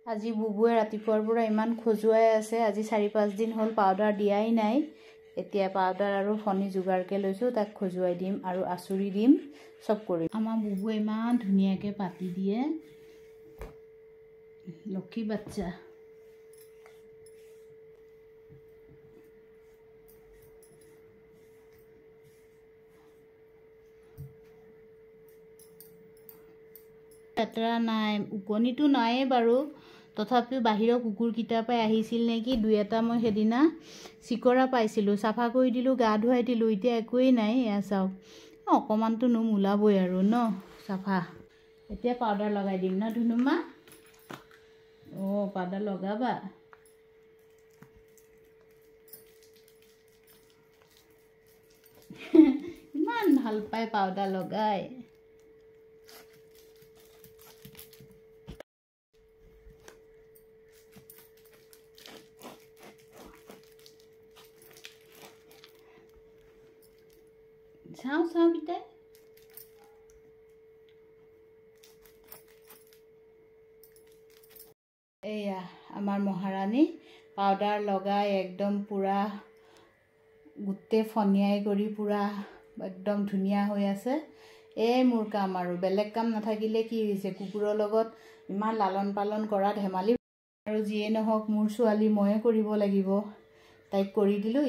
আজি বুবুৱে ৰাতিপুৱাৰ পৰা ইমান খজুৱাই আছে। আজি 4-5 দিন হ'ল পাউডাৰ দিয়াই নাই। এতিয়া পাউডাৰ আৰু ফণী যোগাৰকে লৈছোঁ, তাক খজুৱাই দিম আৰু আচুৰি দিম, চব কৰিম। আমাৰ বুবুৱে ইমান ধুনীয়াকৈ পাতি দিয়ে, লক্ষী বাচ্চা। লেতেৰা নাই, ওকণিটো নাইয়ে বাৰু, তথাপিও বাহিৰৰ কুকুৰকেইটাৰ পৰাই আহিছিল নেকি, 2-এটা মই সেইদিনা চিকৰা পাইছিলোঁ, চাফা কৰি দিলোঁ, গা ধুৱাই দিলোঁ, এতিয়া একোৱেই নাই। এয়া চাওক, অকণমানটো নোম ওলাবই আৰু ন, চাফা। এতিয়া পাউডাৰ লগাই দিম ন ধুনুমা? অঁ, পাউডাৰ লগাবা। ইমান ভাল পায় পাউডাৰ লগাই। চাওঁ পিতাই। এয়া আমাৰ মহাৰাণী পাউডাৰ লগাই একদম পূৰা গোটেই ফনিয়াই কৰি পূৰা একদম ধুনীয়া হৈ আছে। মোৰ কাম আৰু বেলেগ কাম নাথাকিলে কি হৈছে, কুকুৰৰ লগত ইমান লালন পালন কৰা ধেমালি আৰু যিয়ে নহওক মোৰ ছোৱালী ময়ে কৰিব লাগিব, তাইক কৰি দিলোঁ।